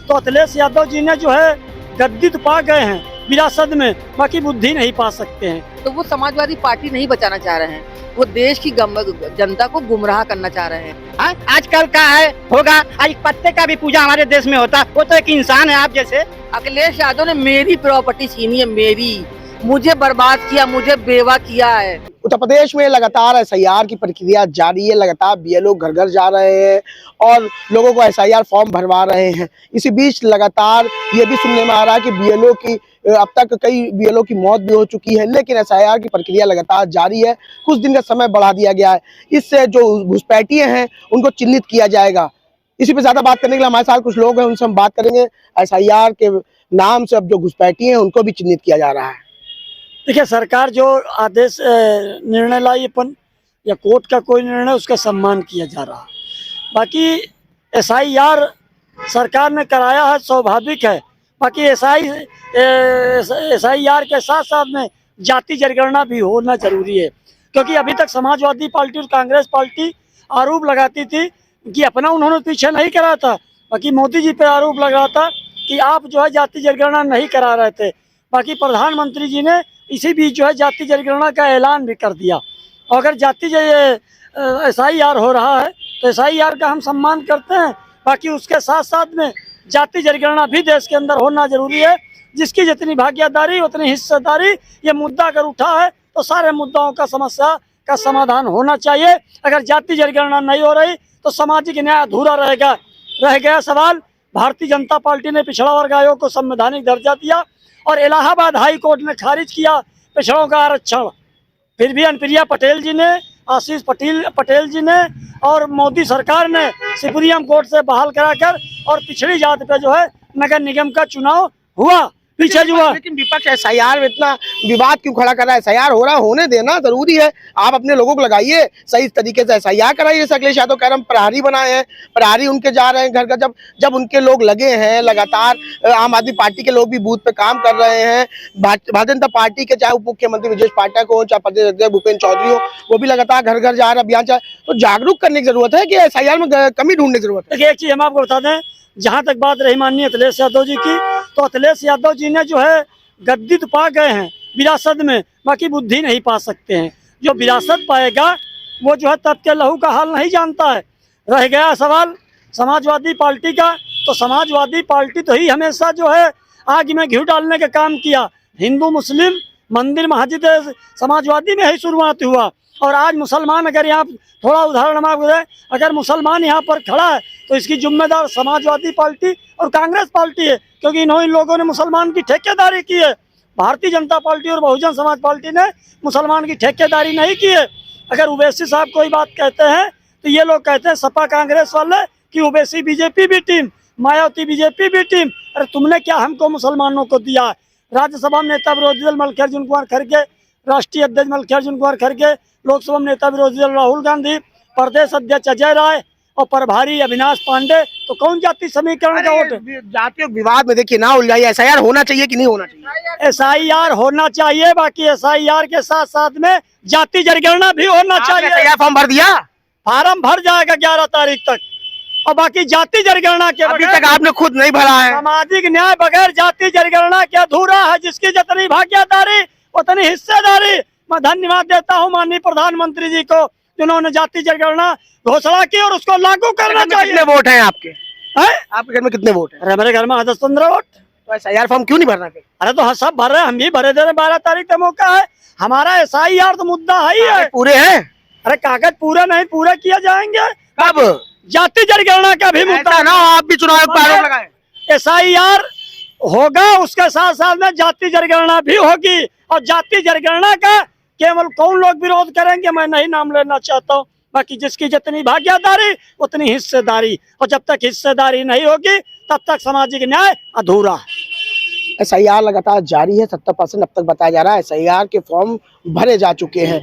तो अखिलेश यादव जी ने जो है गद्दी तो पा गए हैं विरासत में, बाकी बुद्धि नहीं पा सकते हैं। तो वो समाजवादी पार्टी नहीं बचाना चाह रहे हैं, वो देश की जनता को गुमराह करना चाह रहे हैं। आजकल का है होगा, आज पत्ते का भी पूजा हमारे देश में होता, वो तो एक इंसान है आप जैसे। अखिलेश यादव ने मेरी प्रॉपर्टी छीनी है, मेरी, मुझे बर्बाद किया, मुझे बेवा किया है। उत्तर प्रदेश में लगातार एसआईआर की प्रक्रिया जारी है। लगातार बीएलओ घर घर जा रहे हैं और लोगों को एसआईआर फॉर्म भरवा रहे हैं। इसी बीच लगातार ये भी सुनने में आ रहा है कि बीएलओ की अब तक कई बीएलओ की मौत भी हो चुकी है, लेकिन एसआईआर की प्रक्रिया लगातार जारी है। कुछ दिन का समय बढ़ा दिया गया है। इससे जो घुसपैठिए हैं उनको चिन्हित किया जाएगा। इसी पे ज्यादा बात करने के लिए हमारे साथ कुछ लोग हैं, उनसे हम बात करेंगे। एसआईआर के नाम से अब जो घुसपैठिए हैं उनको भी चिन्हित किया जा रहा है। देखिए, सरकार जो आदेश निर्णय लाई अपन या कोर्ट का कोई निर्णय, उसका सम्मान किया जा रहा है। बाकी एसआईआर सरकार ने कराया है, स्वाभाविक है। बाकी एसआईआर के साथ साथ में जाति जनगणना भी होना जरूरी है, क्योंकि अभी तक समाजवादी पार्टी और कांग्रेस पार्टी आरोप लगाती थी कि अपना उन्होंने पीछे नहीं करा था, बाकी मोदी जी पे आरोप लगा था कि आप जो है जाति जनगणना नहीं करा रहे थे। बाकी प्रधानमंत्री जी ने इसी बीच जो है जाति जनगणना का ऐलान भी कर दिया। और अगर जाति एसआईआर हो रहा है तो एसआईआर का हम सम्मान करते हैं। बाकी उसके साथ साथ में जाति जनगणना भी देश के अंदर होना जरूरी है। जिसकी जितनी भागीदारी उतनी हिस्सेदारी, ये मुद्दा अगर उठा है तो सारे मुद्दाओं का समस्या का समाधान होना चाहिए। अगर जाति जनगणना नहीं हो रही तो सामाजिक न्याय अधूरा रहेगा। रह गया सवाल, भारतीय जनता पार्टी ने पिछड़ा वर्ग आयोग को संवैधानिक दर्जा दिया और इलाहाबाद हाई कोर्ट ने खारिज किया पिछड़ों का आरक्षण। फिर भी अनुप्रिया पटेल जी ने, आशीष पटेल जी ने और मोदी सरकार ने सुप्रीम कोर्ट से बहाल कराकर और पिछड़ी जाति पे जो है नगर निगम का चुनाव हुआ, पीछे हुआ। लेकिन विपक्ष एसआईआर में इतना विवाद क्यों खड़ा कर रहा है? एसआईआर हो रहा है, होने देना जरूरी है। आप अपने लोगों को लगाइए, सही तरीके से एसआईआर कराइए। जैसे अखिलेश यादव कह रहे हैं, प्रहरी बनाए हैं, प्रहरी उनके जा रहे हैं घर घर। जब उनके लोग लगे हैं, लगातार आम आदमी पार्टी के लोग भी बूथ पे काम कर रहे हैं। भारतीय जनता पार्टी के चाहे उप मुख्यमंत्री विजय पाठक हो, चाहे प्रदेश अध्यक्ष भूपेन्द्र चौधरी हो, वो भी लगातार घर घर जा रहे हैं, अभियान चल। तो जागरूक करने की जरूरत है कि एसआईआर में कमी ढूंढने की जरूरत है। एक चीज हम आपको बता दें, जहाँ तक बात रही माननीय अखिलेश यादव जी की, तो अखिलेश यादव जी ने जो है गद्दी तो पा गए हैं विरासत में, बाकी बुद्धि नहीं पा सकते हैं। जो विरासत पाएगा वो जो है तब के लहू का हाल नहीं जानता है। रह गया सवाल समाजवादी पार्टी का, तो समाजवादी पार्टी तो ही हमेशा जो है आग में घी डालने का काम किया। हिंदू मुस्लिम मंदिर मस्जिद समाजवादी में ही शुरुआत हुआ। और आज मुसलमान, अगर यहाँ थोड़ा उदाहरण हम आपको दें, अगर मुसलमान यहाँ पर खड़ा है तो इसकी जिम्मेदार समाजवादी पार्टी और कांग्रेस पार्टी है, क्योंकि इन लोगों ने मुसलमान की ठेकेदारी की है। भारतीय जनता पार्टी और बहुजन समाज पार्टी ने मुसलमान की ठेकेदारी नहीं की है। अगर ओवैसी साहब कोई बात कहते हैं तो ये लोग कहते हैं सपा कांग्रेस वाले कि ओवैसी बीजेपी भी टीम, मायावती बीजेपी भी टीम। अरे तुमने क्या हमको मुसलमानों को दिया है? राज्यसभा में नेता विरोधी दल मल्लिकार्जुन कुमार खड़गे, राष्ट्रीय अध्यक्ष मल्लिकार्जुन कुमार खड़गे, लोकसभा में नेता विरोधी दल राहुल गांधी, प्रदेश अध्यक्ष अजय राय और प्रभारी अविनाश पांडे। तो कौन जाति समीकरण का वोट? जातीय विवाद में देखिए ना उलझाइए। एसआईआर होना चाहिए कि नहीं होना चाहिए? एसआईआर होना चाहिए। बाकी एसआईआर के साथ साथ में जाति जनगणना भी होना चाहिए। एसआईआर फॉर्म भर दिया? फार्म भर जाएगा 11 तारीख तक। और बाकी जाति जनगणना के अभी तक आपने खुद नहीं भरा है। सामाजिक न्याय बगैर जाति जनगणना के अधूरा है। जिसकी जितनी भागीदारी उतनी हिस्सेदारी। मैं धन्यवाद देता हूँ माननीय प्रधानमंत्री जी को, जिन्होंने जाति जनगणना घोषणा की और उसको लागू करना चाहिए। कितने वोट हैं आपके? आपके घर में कितने वोट हैं? अरे मेरे घर में 10-15 वोट। तो एसआईआर फॉर्म क्यों नहीं भरना फिर? अरे तो सब भर रहे हैं, हम भी भरे दे रहे। 12 तारीख का मौका है। हमारा एसआईआर तो मुद्दा है ही है। पूरे हैं? अरे कागज पूरे नहीं पूरे किए जाएंगे। कब? जाति जनगणना का भी मुद्दा ना, आप भी चुनाव पर आरोप लगाएं। एसआईआर होगा, उसके साथ साथ में जाति जनगणना भी होगी। और जाति जनगणना का केवल कौन लोग विरोध करेंगे मैं नहीं नाम लेना चाहता हूँ। बाकी जिसकी जितनी भागीदारी उतनी हिस्सेदारी, और जब तक हिस्सेदारी नहीं होगी तब तक सामाजिक न्याय अधूरा है। एसआईआर लगातार जारी है। 70% अब तक बताया जा रहा है। एसआईआर के फॉर्म भरे जा चुके हैं।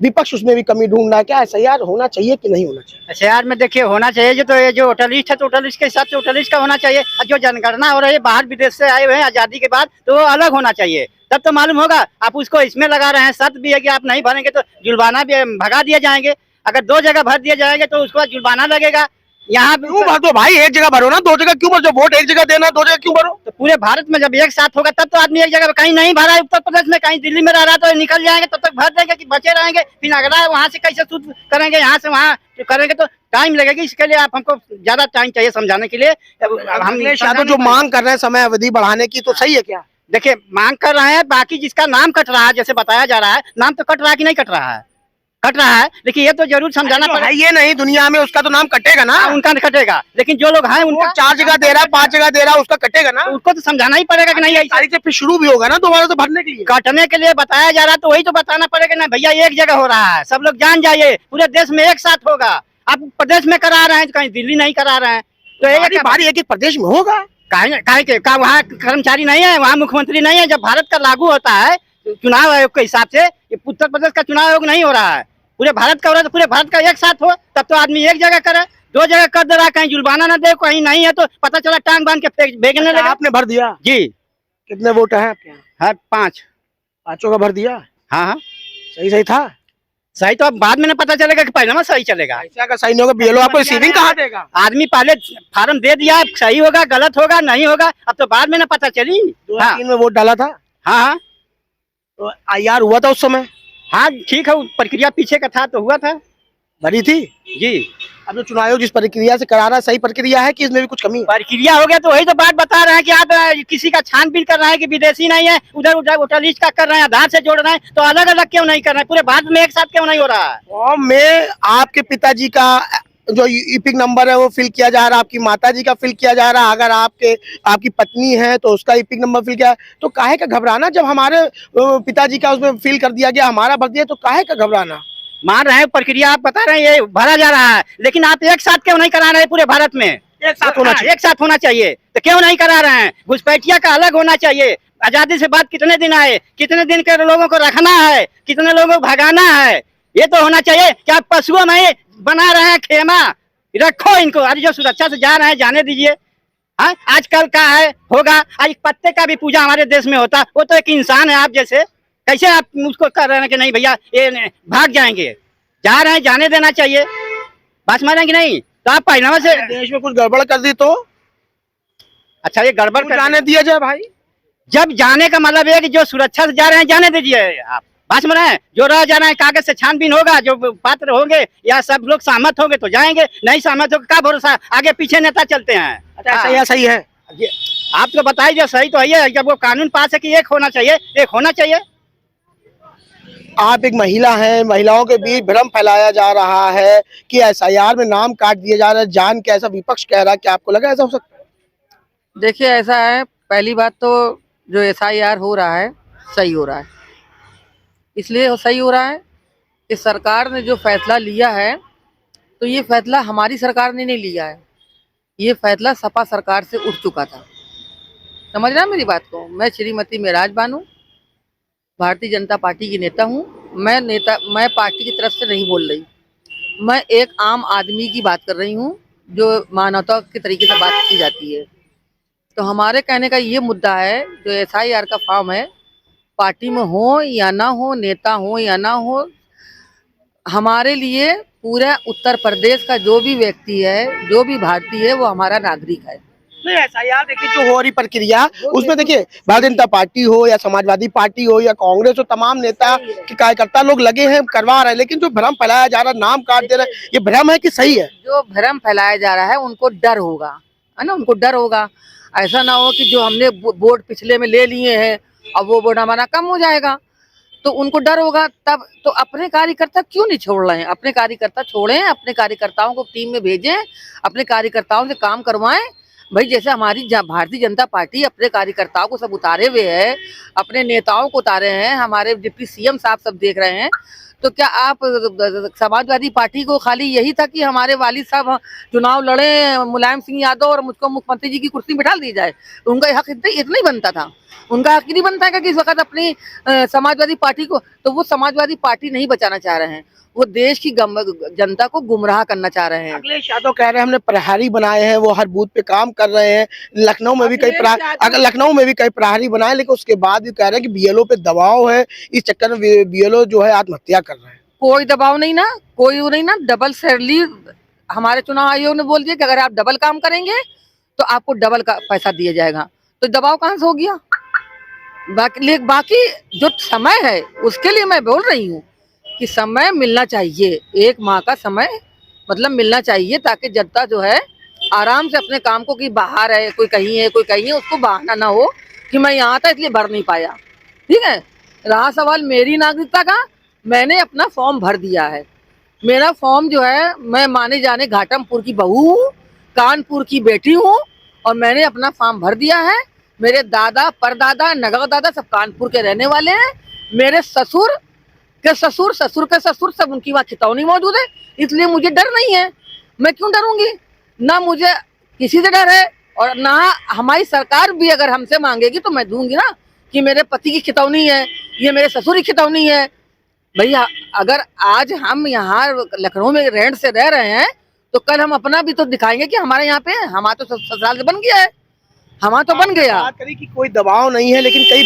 विपक्ष उसमें भी कमी ढूंढ रहा है। क्या एसआईआर होना चाहिए कि नहीं होना चाहिए? एसआईआर में देखिए होना चाहिए। जो वोटर लिस्ट है तो वोटर लिस्ट के हिसाब से वोटर लिस्ट का होना चाहिए। और जो जनगणना हो रही है बाहर विदेश से आए हुए हैं आजादी के बाद, तो वो अलग होना चाहिए। तब तो मालूम होगा। आप उसको इसमें लगा रहे हैं, शर्त भी है कि आप नहीं भरेंगे तो जुर्माना भी भगा दिए जाएंगे। अगर 2 जगह भर दिए जाएंगे तो उसके बाद जुर्माना लगेगा। यहाँ क्यों भर दो भाई, एक जगह भरो ना, दो जगह क्यों भरो? जो वोट एक जगह देना, दो जगह क्यों भरो? तो पूरे भारत में जब एक साथ होगा तब तो आदमी एक जगह, कहीं नहीं भरा है उत्तर प्रदेश में, कहीं दिल्ली में रह रहा तो निकल जाएंगे, तब तक भर देंगे कि बचे रहेंगे, फिर अगला वहाँ से कैसे शुद्ध करेंगे, यहाँ से वहाँ करेंगे तो टाइम लगेगी। इसके लिए आप हमको ज्यादा टाइम चाहिए समझाने के लिए। हम अखिलेश यादव जो मांग कर रहे हैं समय अवधि बढ़ाने की, तो सही है क्या? देखिए मांग कर रहे हैं, बाकी जिसका नाम कट रहा है, जैसे बताया जा रहा है, नाम तो कट रहा है कि नहीं कट रहा है? कट रहा है, लेकिन ये तो जरूर समझाना जो पड़ेगा। है ये नहीं दुनिया में, उसका तो नाम कटेगा ना। उनका कटेगा, लेकिन जो लोग हैं उनका वो 4 जगह दे रहा है, 5 जगह दे रहा है, उसका कटेगा ना। उसको तो समझाना ही पड़ेगा कि नहीं ऐसे तारीख से फिर शुरू भी होगा ना दोबारा से भरने के लिए। काटने के लिए बताया जा रहा है, तो वही तो बताना पड़ेगा ना भैया, एक जगह हो रहा है, सब लोग जान जाइए, पूरे देश में एक साथ होगा। आप प्रदेश में करा रहे हैं, कहीं दिल्ली नहीं करा रहे हैं, तो एक बारी एक प्रदेश में होगा। का वहाँ कर्मचारी नहीं है, वहाँ मुख्यमंत्री नहीं है। जब भारत का लागू होता है चुनाव आयोग के हिसाब से, ये उत्तर प्रदेश का चुनाव आयोग नहीं हो रहा है, पूरे भारत का हो रहा है, तो पूरे भारत का एक साथ हो, तब तो आदमी एक जगह करे। 2 जगह कर दे रहा है, कहीं जुर्माना ना दे, कहीं नहीं है तो पता चला टांग बांध के भेजने लगा। आपने भर दिया जी। कितने वोट है आपके यहाँ? हाँ 5। 5 का भर दिया। हाँ हाँ सही सही था। सही तो अब बाद में ना पता चलेगा कि पहले में सही चलेगा। ऐसा का सही नहीं होगा, बीएलओ आपको रिसीविंग कहाँ देगा? आदमी पहले फार्म दे दिया, सही होगा गलत होगा नहीं होगा, अब तो बाद में ना पता चली। 2003 में वोट डाला था, हाँ हाँ तो IR हुआ था उस समय? हाँ ठीक है, प्रक्रिया पीछे का था तो हुआ था। भरी थी जी। अब जो चुनाव आयोग जिस प्रक्रिया से करा रहा है, सही प्रक्रिया है कि इसमें भी कुछ कमी है? प्रक्रिया हो गया तो वही तो बात बता रहे हैं कि आप किसी का छानबीन कर रहे हैं कि विदेशी नहीं है, उधर उधर वोटर लिस्ट का कर रहे हैं, आधार से जोड़ रहे हैं, तो अलग अलग क्यों नहीं कर रहे हैं? पूरे भारत में एक साथ क्यों नहीं हो रहा है? फॉर्म में आपके पिताजी का जो ईपिक नंबर है वो फिल किया जा रहा है, आपकी माताजी का फिल किया जा रहा है, अगर आपकी पत्नी है तो उसका ईपिक नंबर फिल किया, तो काहे का घबराना? जब हमारे पिताजी का उसमें फिल कर दिया गया, हमारा भर दिया, तो काहे का घबराना? मान रहे हैं प्रक्रिया आप बता रहे हैं ये भरा जा रहा है, लेकिन आप एक साथ क्यों नहीं करा रहे पूरे भारत में? एक साथ होना चाहिए। एक साथ होना चाहिए, तो क्यों नहीं करा रहे हैं? घुसपैठिया का अलग होना चाहिए। आजादी से बाद कितने दिन आए, कितने दिन के लोगों को रखना है, कितने लोगों को भगाना है, ये तो होना चाहिए। क्या पशुओं में बना रहे हैं खेमा? रखो इनको, अरे जो सुरक्षा से जा रहे हैं जाने दीजिए। हाँ आजकल का है होगा, आज पत्ते का भी पूजा हमारे देश में होता, वो तो एक इंसान है आप जैसे, कैसे आप उसको कर रहे हैं कि नहीं भैया ये भाग जाएंगे? जा रहे हैं जाने देना चाहिए, बात मानेंगे नहीं तो आप पहनावा से देश में कुछ गड़बड़ कर दी तो अच्छा ये गड़बड़ क्यों जाने दिया जाए भाई? जब जाने का मतलब है कि जो सुरक्षा से जा रहे हैं जाने दीजिए आप, बात समझ रहे हैं? जो रह जा रहे हैं कागज से छानबीन होगा, जो पात्र होंगे या सब लोग सहमत होंगे तो जाएंगे, नहीं सहमत होगा क्या भरोसा, आगे पीछे नेता चलते हैं। अच्छा ऐसा सही है? आप तो बताइए, सही तो है, जब वो कानून पास है कि एक होना चाहिए, एक होना चाहिए। आप एक महिला हैं, महिलाओं के बीच भ्रम फैलाया जा रहा है कि SIR में नाम काट दिए जा रहे हैं, जान के ऐसा विपक्ष कह रहा है, क्या आपको लगा ऐसा हो सकता है? देखिए ऐसा है, पहली बात तो जो SIR हो रहा है सही हो रहा है, इसलिए सही हो रहा है कि सरकार ने जो फैसला लिया है, तो ये फैसला हमारी सरकार ने नहीं लिया है, ये फैसला सपा सरकार से उठ चुका था। समझ रहे हैं मेरी बात को? मैं श्रीमती मेराज बानू भारतीय जनता पार्टी की नेता हूँ। मैं पार्टी की तरफ से नहीं बोल रही, मैं एक आम आदमी की बात कर रही हूँ, जो मानवता के तरीके से बात की जाती है। तो हमारे कहने का ये मुद्दा है, जो SIR का फॉर्म है, पार्टी में हो या ना हो, नेता हो या ना हो, हमारे लिए पूरा उत्तर प्रदेश का जो भी व्यक्ति है, जो भी भारतीय है, वो हमारा नागरिक है। नहीं SIR देखिए जो हो रही प्रक्रिया, उसमें देखिए भारतीय जनता पार्टी हो या समाजवादी पार्टी हो या कांग्रेस हो, तमाम नेता के कार्यकर्ता लोग लगे हैं, करवा रहे हैं, लेकिन जो भ्रम फैलाया जा रहा है, नाम काट दे रहे हैं, ये भ्रम है कि सही है? जो भ्रम फैलाया जा रहा है उनको डर होगा, है ना, उनको डर होगा। ऐसा ना हो कि जो हमने वोट पिछले में ले लिए हैं अब वो वोट हमारा कम हो जाएगा, तो उनको डर होगा। तब तो अपने कार्यकर्ता क्यों नहीं छोड़ रहे हैं? अपने कार्यकर्ता छोड़ें, अपने कार्यकर्ताओं को टीम में भेजें, अपने कार्यकर्ताओं से काम करवाएं। भाई जैसे हमारी भारतीय जनता पार्टी अपने कार्यकर्ताओं को सब उतारे हुए है, अपने नेताओं को उतारे हैं, हमारे डिप्टी CM साहब सब देख रहे हैं, तो क्या आप समाजवादी पार्टी को खाली यही था कि हमारे वालिद साहब चुनाव लड़े, मुलायम सिंह यादव, और मुझको मुख्यमंत्री जी की कुर्सी बिठा दी जाए? उनका हक इतना ही बनता था, उनका हक नहीं बनता है कि इस वक्त अपनी समाजवादी पार्टी को, तो वो समाजवादी पार्टी नहीं बचाना चाह रहे हैं, वो देश की जनता को गुमराह करना चाह रहे हैं। अखिलेश यादव कह रहे हैं हमने प्रहरी बनाए हैं, वो हर बूथ पे काम कर रहे हैं। लखनऊ में भी कई प्रहरी बनाए, लेकिन उसके बाद भी कह रहे हैं कि BLO पे दबाव है, इस चक्कर में BLO जो है आत्महत्या कर रहे हैं। कोई दबाव नहीं ना, कोई वो नहीं ना, डबल सैलरी हमारे चुनाव आयोग ने बोल दिया कि अगर आप डबल काम करेंगे तो आपको डबल का पैसा दिया जाएगा, तो दबाव कहाँ से हो गया? बाकी जो समय है उसके लिए मैं बोल रही हूँ कि समय मिलना चाहिए, 1 माह का समय मतलब मिलना चाहिए, ताकि जनता जो है आराम से अपने काम को, कि बाहर है कोई कहीं है कोई कहीं है, उसको बहाना ना हो कि मैं यहाँ था इसलिए भर नहीं पाया। ठीक है, रहा सवाल मेरी नागरिकता का, मैंने अपना फॉर्म भर दिया है। मेरा फॉर्म जो है, मैं माने जाने घाटमपुर की बहू हूँ, कानपुर की बेटी हूँ, और मैंने अपना फॉर्म भर दिया है। मेरे दादा परदादा नगर दादा सब कानपुर के रहने वाले हैं। मेरे ससुर के ससुर, ससुर के ससुर सब उनकी वहाँ खितौनी मौजूद है, इसलिए मुझे डर नहीं है। मैं क्यों डरूंगी? ना मुझे किसी से डर है, और ना हमारी सरकार भी अगर हमसे मांगेगी तो मैं दूंगी ना, कि मेरे पति की खितौनी है, ये मेरे ससुर की खितौनी है। भैया अगर आज हम यहाँ लखनऊ में रेंट से रह रहे हैं, तो कल हम अपना भी तो दिखाएंगे कि हमारे यहाँ पे हमारा तो ससुराल से बन गया है, हमारा तो बन गया। बात करें कि कोई दबाव नहीं है, लेकिन कई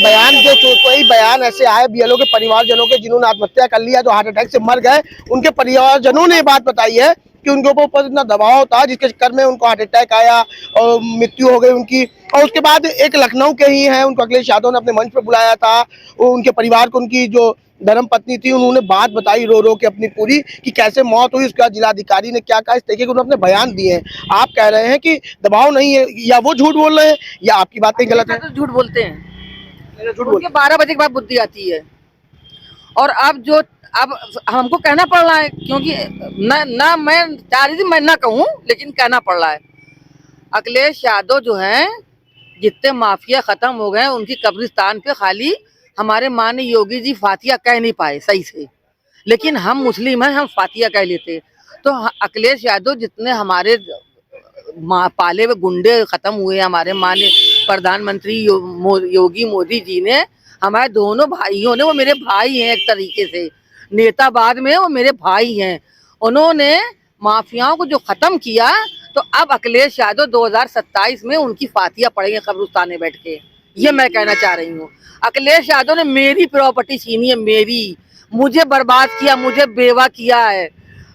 बयान ऐसे आए बीएलओ के परिवारजनों के, जिन्होंने आत्महत्या कर लिया, जो हार्ट अटैक से मर गए, उनके परिवारजनों ने ये बात बताई है कि उनके ऊपर इतना दबाव था जिसके चक्कर में उनको हार्ट अटैक आया और मृत्यु हो गई उनकी। और उसके बाद एक लखनऊ के ही हैं, उनको अखिलेश यादव ने अपने मंच पर बुलाया था, उनके परिवार को उनकी जो धर्म पत्नी थी उन्होंने बात बताई रो रो के अपनी पूरी, कि कैसे मौत हुई, उसके बाद जिलाधिकारी ने क्या कहा, इस तरीके के उन्होंने अपने बयान दिए हैं। आप कह रहे हैं कि दबाव नहीं है, या वो झूठ बोल रहे हैं या आपकी बातें गलत है? तो झूठ बोलते हैं, झूठ बोल उनके 12 बजे के बाद बुद्धि आती है। और अब हमको कहना पड़ रहा है, क्योंकि ना मैं चाह रही थी मैं ना कहूँ, लेकिन कहना पड़ रहा है। अखिलेश यादव जो है, जितने माफिया खत्म हो गए, उनकी कब्रिस्तान पे खाली हमारे माननीय योगी जी फातिया कह नहीं पाए सही से, लेकिन हम मुस्लिम हैं, हम फातिया कह लेते। तो अखिलेश यादव जितने हमारे पाले हुए गुंडे खत्म हुए, हमारे माननीय प्रधानमंत्री योगी मोदी जी ने, हमारे दोनों भाइयों ने, वो मेरे भाई हैं एक तरीके से, नेता बाद में वो मेरे भाई हैं, उन्होंने माफियाओं को जो खत्म किया, तो अब अखिलेश यादव 2027 में उनकी फातिया पड़ेंगे कब्रिस्तान में बैठ के। ये मैं कहना चाह रही हूँ। अखिलेश यादव ने मेरी प्रॉपर्टी छीनी है, मुझे बर्बाद किया, मुझे बेवा किया है।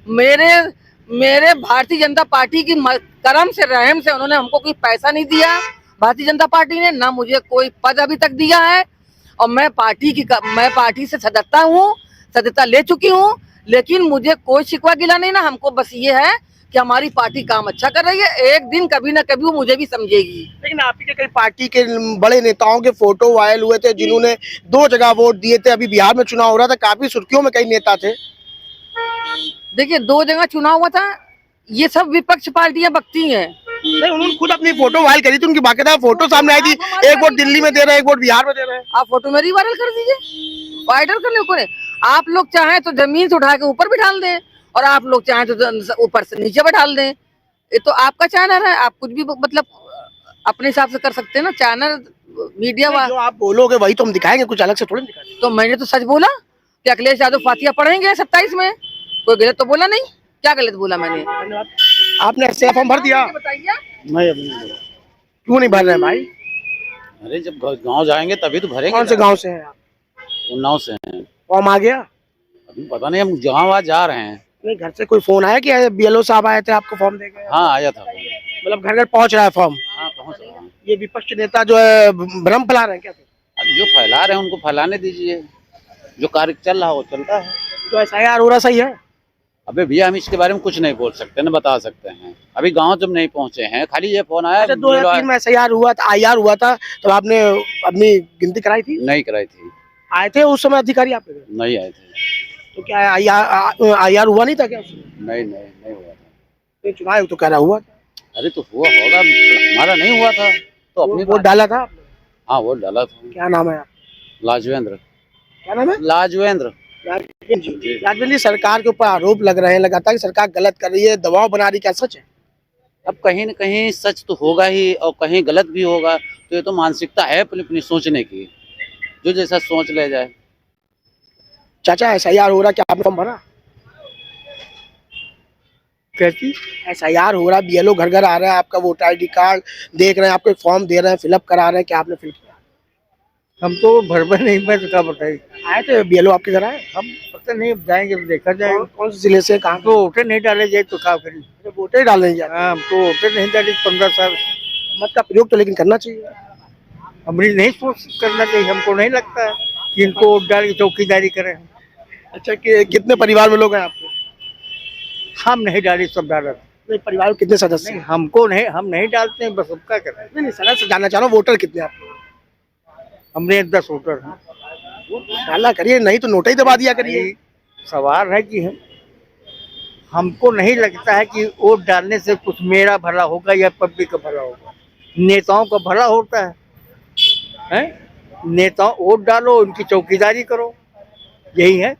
मेरे भारतीय जनता पार्टी की करम से, रहम से उन्होंने हमको कोई पैसा नहीं दिया, भारतीय जनता पार्टी ने ना मुझे कोई पद अभी तक दिया है। और मैं पार्टी से सदस्यता हूँ, सदस्यता ले चुकी हूँ, लेकिन मुझे कोई शिकवा गिला नहीं ना। हमको बस ये है कि हमारी पार्टी काम अच्छा कर रही है, एक दिन कभी ना कभी वो मुझे भी समझेगी। लेकिन आप ही के कई पार्टी के बड़े नेताओं के फोटो वायरल हुए थे, जिन्होंने 2 जगह वोट दिए थे। अभी बिहार में चुनाव हो रहा था, काफी सुर्खियों में कई नेता थे। देखिए 2 जगह चुनाव हुआ था, ये सब विपक्ष पार्टियां बकती हैं। नहीं, उन्होंने खुद अपनी फोटो वायरल करी थी, उनकी बाकायदा फोटो सामने आई थी, एक वोट दिल्ली में दे रहे हैं, एक वोट बिहार में दे रहे हैं। आप फोटो मेरी वायरल कर दीजिए, वायरल करने को आप लोग चाहें तो जमीन से उठा के ऊपर भी डाल दें, और आप लोग चाहें तो ऊपर से नीचे भी डाल दें। ये तो आपका चैनल है, आप कुछ भी मतलब अपने हिसाब से कर सकते हैं ना। चैनल मीडिया जो आप बोलोगे वही तो हम दिखाएंगे, कुछ अलग से थोड़ी दिखाएंगे। तो मैंने तो सच बोला कि अखिलेश यादव फातिया पढ़ेंगे 27 में, कोई गलत तो बोला नहीं। क्या गलत बोला मैंने? आपने ऐसे फॉर्म भर दिया? बताइए। नहीं अभी नहीं भरा। क्यों नहीं भर रहे हैं भाई? अरे जब गांव जाएंगे तभी तो भरेंगे। कौन से गांव से हैं आप? उन्नाव से हैं। फॉर्म आ गया? अभी पता नहीं, हम गाँव आज जा रहे हैं। नहीं, घर से कोई फोन आया कि बीएलओ साहब आए थे आपको फॉर्म देके? हाँ आया था। मतलब घर घर पहुंच रहा है फॉर्म? हाँ पहुँच रहा है। ये विपक्ष नेता जो है भ्रम फैला रहे हैं क्या? अब जो फैला रहे हैं उनको फैलाने दीजिए, जो कार्य चल रहा है वो चलता है। जो एसआईआर हो रहा सही है? अबे भैया हम इसके बारे में कुछ नहीं बोल सकते, न बता सकते हैं, अभी गांव जब नहीं पहुंचे हैं। खाली ये फोन आया। अच्छा, 2003 में एसआईआर हुआ था, आईआर हुआ था, तो आपने अपनी गिनती कराई थी? नहीं कराई थी। आए थे उस समय अधिकारी आपके घर? नहीं आए थे। तो क्या आईआर हुआ नहीं था क्या उस समय? नहीं हुआ था। तो चुनाव आयोग तो कह रहा हुआ था। अरे तो हुआ होगा, हमारा नहीं हुआ था तो अपनी वोट डाला था आपने? हाँ वोट डाला था। क्या नाम है आप? लाजवेंद्र। क्या नाम है? लाजवेंद्र। राजवेंद्र जी, सरकार के ऊपर आरोप लग रहे हैं लगातार कि सरकार गलत कर रही है, दबाव बना रही है, क्या सच है? अब कहीं न कहीं सच तो होगा ही और कहीं गलत भी होगा, तो ये तो मानसिकता है अपनी अपनी सोचने की, जो जैसा सोच ले जाए। चाचा एसआईआर हो रहा, क्या आपने फॉर्म भरा? कैसी एसआईआर हो रहा, बीएलओ घर घर आ रहा है, आपका वोटर आईडी कार्ड देख रहे हैं, आपको एक फॉर्म दे रहे हैं, फिलअप करा रहे हैं, क्या आपने फिल किया? हम तो भर भर नहीं, मैं तो क्या बताइए, आए थे बीएलओ आपके घर आए? हम पता नहीं, अब जाएंगे तो देखा जाएगा। कौन से जिले से, कहाँ तो वोटर नहीं डाले जाए तो क्या करें। के? वोटर ही डालने जाते हाँ, हम तो वोटर नहीं डाले 15 साल। मत का प्रयोग तो लेकिन करना चाहिए। हमारी नहीं सोच करना चाहिए, हमको नहीं लगता है कि इनको वोट डाल के चौकीदारी करें। अच्छा, कि कितने परिवार में लोग हैं आपके? हम नहीं डाले, सब डाला। नहीं, परिवार में कितने सदस्य नहीं, हैं? हमको नहीं, हम नहीं डालते हैं, बस अब क्या करें। नहीं नहीं, सदस्य जानना चाह रहा हूँ, वोटर कितने हैं आपके? हमने 10 वोटर हैं। डाला करिए, नहीं तो नोट ही दबा दिया करिए। यही सवाल है कि हमको नहीं लगता है कि वोट डालने से कुछ मेरा भला होगा या पब्लिक का भला होगा। नेताओं का भला होता है? नेताओं वोट डालो, उनकी चौकीदारी करो, यही है।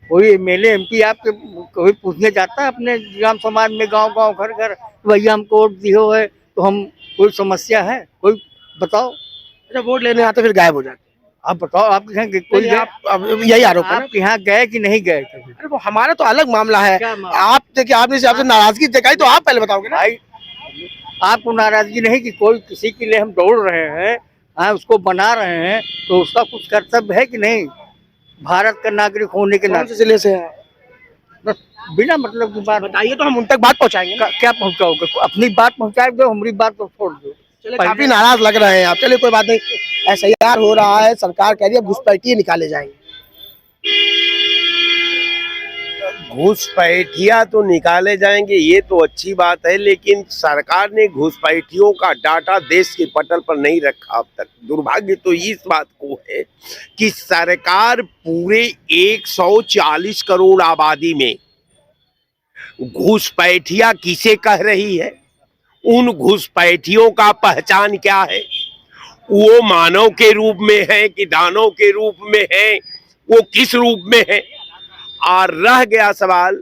कोई एमएलए एमपी आपके कभी पूछने जाता है अपने ग्राम समाज में, गांव गांव घर घर, भैया हमको वोट दियो है तो हम, कोई समस्या है, कोई बताओ। अच्छा, वोट लेने आते फिर गायब हो जाते? आप बताओ, आपके यहाँ कोई नहीं, आप अब यही आरोप है ना? आपके यहाँ गए कि नहीं गए कभी? अरे वो हमारा तो अलग मामला है। क्या मामला? आप देखिए, आपने आपसे नाराजगी जताई तो आप पहले बताओगे ना। भाई, आपको नाराजगी नहीं कि कोई किसी के लिए हम दौड़ रहे हैं, हाँ, उसको बना रहे हैं, तो उसका कुछ कर्तव्य है कि नहीं, भारत का नागरिक होने के कौन नाते। से जिले से है? बस बिना मतलब की बात बताइए तो हम उन तक बात पहुंचाएंगे ना। क्या पहुंचाओगे? अपनी बात पहुंचाए दो, हमारी बात तो छोड़ दो। चलिए, काफी नाराज लग रहे हैं आप। चलिए, कोई बात नहीं। एसआईआर हो रहा है, सरकार कह रही है घुसपैठिए निकाले जाएंगे। घुसपैठिया तो निकाले जाएंगे, ये तो अच्छी बात है, लेकिन सरकार ने घुसपैठियों का डाटा देश के पटल पर नहीं रखा अब तक। दुर्भाग्य तो इस बात को है कि सरकार पूरे 140 करोड़ आबादी में घुसपैठिया किसे कह रही है, उन घुसपैठियों का पहचान क्या है, वो मानव के रूप में है कि दानव के रूप में है, वो किस रूप में है। और रह गया सवाल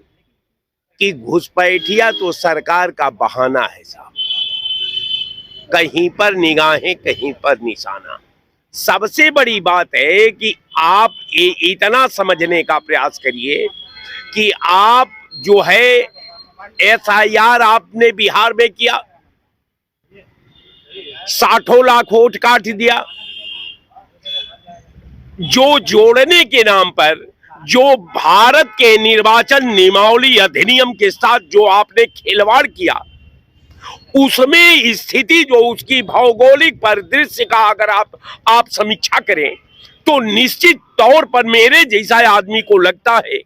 कि घुसपैठिया तो सरकार का बहाना है साहब, कहीं पर निगाहें कहीं पर निशाना। सबसे बड़ी बात है कि आप इतना समझने का प्रयास करिए कि आप जो है एसआईआर आपने बिहार में किया, 60 लाख वोट काट दिया, जो जोड़ने के नाम पर, जो भारत के निर्वाचन नियमावली अधिनियम के साथ जो आपने खिलवाड़ किया, उसमें स्थिति जो उसकी भौगोलिक परिदृश्य का अगर आप समीक्षा करें तो निश्चित तौर पर मेरे जैसा आदमी को लगता है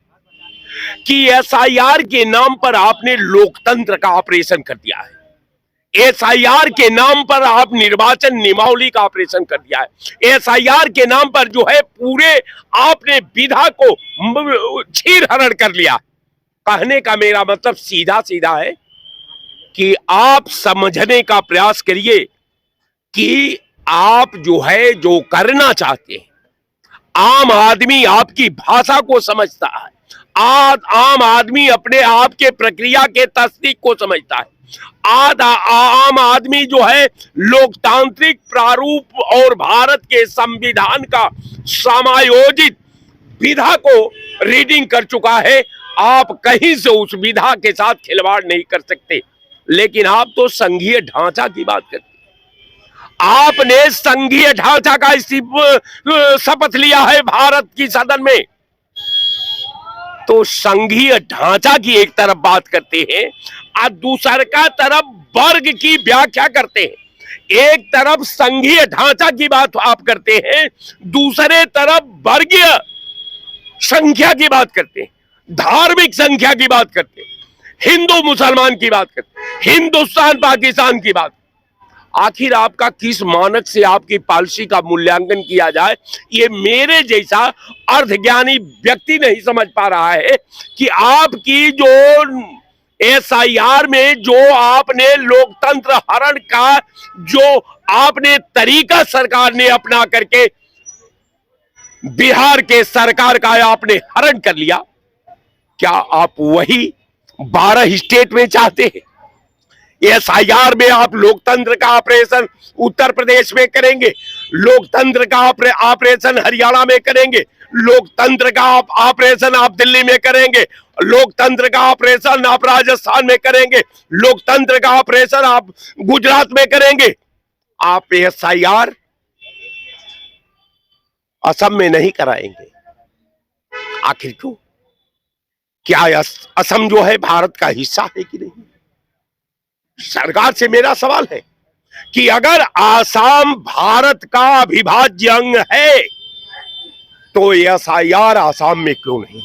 कि एसआईआर के नाम पर आपने लोकतंत्र का ऑपरेशन कर दिया है। एसआईआर के नाम पर आप निर्वाचन नियमावली का ऑपरेशन कर दिया है। एसआईआर के नाम पर जो है पूरे आपने विधा को छीर हरण कर लिया। कहने का मेरा मतलब सीधा सीधा है कि आप समझने का प्रयास करिए कि आप जो है जो करना चाहते हैं, आम आदमी आपकी भाषा को समझता है, आम आदमी अपने आप के प्रक्रिया के तस्दीक को समझता है, आम आदमी जो है लोकतांत्रिक प्रारूप और भारत के संविधान का समायोजित विधा को रीडिंग कर चुका है। आप कहीं से उस विधा के साथ खिलवाड़ नहीं कर सकते। लेकिन आप तो संघीय ढांचा की बात करते हैं। आपने संघीय ढांचा का शपथ लिया है भारत की सदन में, तो संघीय ढांचा की एक तरफ बात करते हैं और दूसर का तरफ वर्ग की व्याख्या करते हैं। एक तरफ संघीय ढांचा की बात आप करते हैं, दूसरे तरफ वर्गीय संख्या की बात करते हैं, धार्मिक संख्या की बात करते हैं, हिंदू मुसलमान की बात करते हैं, हिंदुस्तान पाकिस्तान की बात। आखिर आपका किस मानक से आपकी पॉलिसी का मूल्यांकन किया जाए, ये मेरे जैसा अर्धज्ञानी व्यक्ति नहीं समझ पा रहा है कि आपकी जो एसआईआर में जो आपने लोकतंत्र हरण का जो आपने तरीका सरकार ने अपना करके बिहार के सरकार का आपने हरण कर लिया, क्या आप वही 12 स्टेट में चाहते हैं? एसआईआर में आप लोकतंत्र का ऑपरेशन उत्तर प्रदेश में करेंगे, लोकतंत्र का ऑपरेशन हरियाणा में करेंगे, लोकतंत्र का ऑपरेशन आप दिल्ली में करेंगे, लोकतंत्र का ऑपरेशन आप राजस्थान में करेंगे, लोकतंत्र का ऑपरेशन आप गुजरात में करेंगे। आप एसआईआर असम में नहीं कराएंगे? आखिर क्यों? क्या असम जो है भारत का हिस्सा है कि नहीं? सरकार से मेरा सवाल है कि अगर आसाम भारत का अविभाज्य अंग है तो एसआईआर आसाम में क्यों नहीं?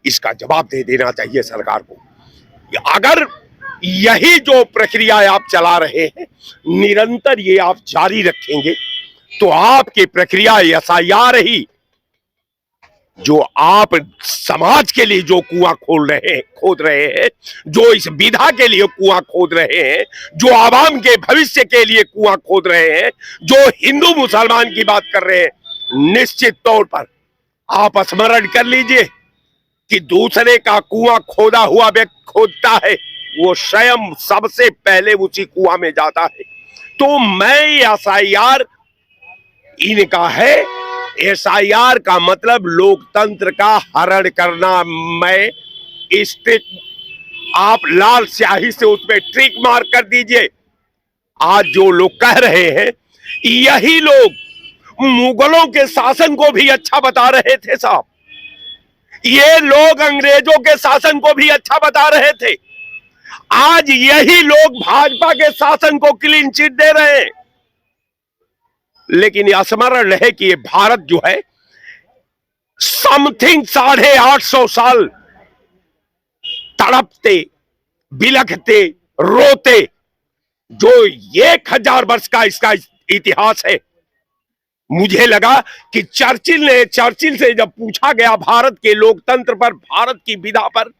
इसका जवाब दे देना चाहिए सरकार को। अगर यही जो प्रक्रिया आप चला रहे हैं निरंतर ये आप जारी रखेंगे तो आपकी प्रक्रिया एसआईआर ही जो आप समाज के लिए जो कुआं खोद रहे हैं, जो इस विधा के लिए कुआं खोद रहे हैं, जो आवाम के भविष्य के लिए कुआं खोद रहे हैं, जो हिंदू मुसलमान की बात कर रहे हैं, निश्चित तौर पर आप स्मरण कर लीजिए कि दूसरे का कुआं खोदा हुआ व्यक्ति खोदता है, वो स्वयं सबसे पहले उसी कुआं में जाता है। तो मैं एसआईआर इनका है, एसआईआर का मतलब लोकतंत्र का हरण करना। मैं इस आप लाल स्याही से उसमें ट्रिक मार कर दीजिए। आज जो लोग कह रहे हैं यही लोग मुगलों के शासन को भी अच्छा बता रहे थे साहब, ये लोग अंग्रेजों के शासन को भी अच्छा बता रहे थे। आज यही लोग भाजपा के शासन को क्लीन चिट दे रहे हैं। लेकिन यह स्मरण रहे कि ये भारत जो है समथिंग 850 साल तड़पते, बिलखते, रोते, जो 1000 वर्ष का इसका इतिहास है। मुझे लगा कि चर्चिल से जब पूछा गया भारत के लोकतंत्र पर, भारत की विधा पर,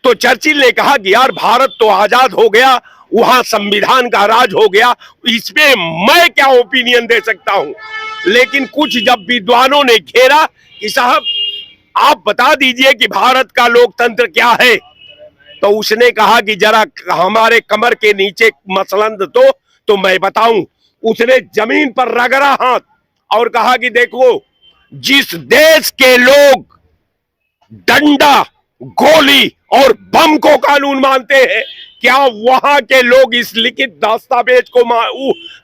तो चर्चिल ने कहा कि यार भारत तो आजाद हो गया, वहां संविधान का राज हो गया, इसमें मैं क्या ओपिनियन दे सकता हूं। लेकिन कुछ जब विद्वानों ने घेरा कि साहब आप बता दीजिए कि भारत का लोकतंत्र क्या है, तो उसने कहा कि जरा हमारे कमर के नीचे मसलंद तो मैं बताऊं। उसने जमीन पर रगड़ा हाथ और कहा कि देखो, जिस देश के लोग डंडा, गोली और बम को कानून मानते हैं, क्या वहां के लोग इस लिखित दस्तावेज को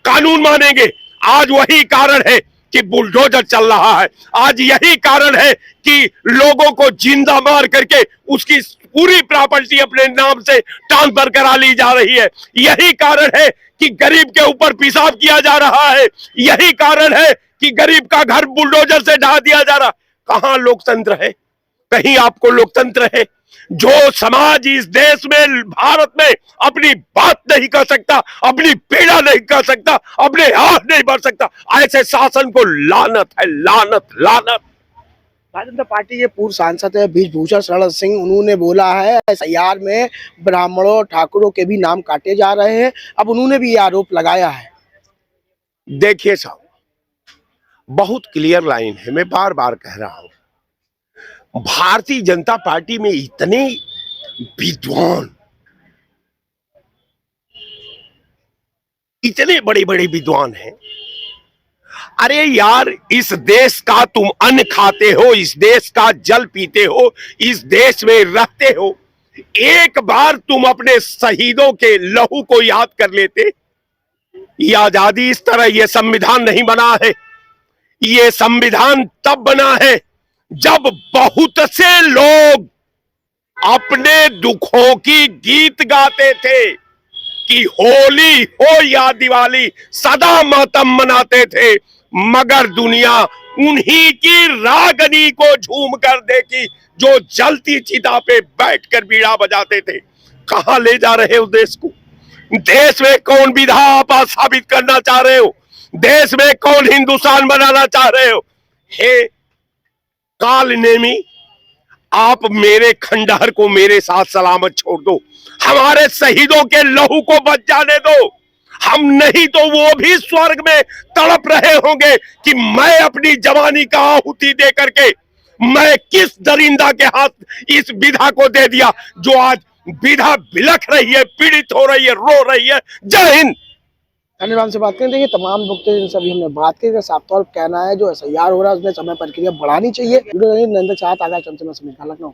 कानून मानेंगे? आज वही कारण है कि बुलडोजर चल रहा है, आज यही कारण है कि लोगों को जिंदा मार करके उसकी पूरी प्रॉपर्टी अपने नाम से ट्रांसफर करा ली जा रही है, यही कारण है कि गरीब के ऊपर पेशाब किया जा रहा है, यही कारण है कि गरीब का घर बुलडोजर से ढा दिया जा रहा। कहां लोकतंत्र है? कहीं आपको लोकतंत्र है? जो समाज इस देश में, भारत में अपनी बात नहीं कर सकता, अपनी पीड़ा नहीं कर सकता, अपने हाथ नहीं बढ़ सकता, ऐसे शासन को लानत है, लानत, लानत। भारतीय जनता पार्टी के पूर्व सांसद है ब्रिजभूषण शरण सिंह, उन्होंने बोला है एसआईआर में ब्राह्मणों, ठाकुरों के भी नाम काटे जा रहे हैं। अब उन्होंने भी ये आरोप लगाया है। देखिए साहब, बहुत क्लियर लाइन है, मैं बार बार कह रहा हूं, भारतीय जनता पार्टी में इतने विद्वान, इतने बड़े बड़े विद्वान हैं। अरे यार, इस देश का तुम अन्न खाते हो, इस देश का जल पीते हो, इस देश में रहते हो, एक बार तुम अपने शहीदों के लहू को याद कर लेते। ये आजादी इस तरह, ये संविधान नहीं बना है। ये संविधान तब बना है जब बहुत से लोग अपने दुखों की गीत गाते थे कि होली हो या दिवाली, सदा मातम मनाते थे, मगर दुनिया उन्हीं की रागनी को झूम कर देखी जो जलती चिता पे बैठकर बीड़ा बजाते थे। कहां ले जा रहे हो देश को? देश में कौन विधा आप साबित करना चाह रहे हो? देश में कौन हिंदुस्तान बनाना चाह रहे हो? हे काल नेमी, आप मेरे खंडहर को मेरे साथ सलामत छोड़ दो, हमारे शहीदों के लहू को बच जाने दो। हम नहीं तो वो भी स्वर्ग में तड़प रहे होंगे कि मैं अपनी जवानी का आहुति दे करके मैं किस दरिंदा के हाथ इस विधा को दे दिया, जो आज विधा बिलख रही है, पीड़ित हो रही है, रो रही है। जय हिंद। धन्यवाद से बात करें। देखिए, तमाम लोग थे, सभी हमने बात की, साफ तौर पर कहना है जो एसआईआर हो रहा है उसमें समय प्रक्रिया बढ़ानी चाहिए। वीडियो नरेंद्र चाहत आगा चमचमा समीर लखनऊ।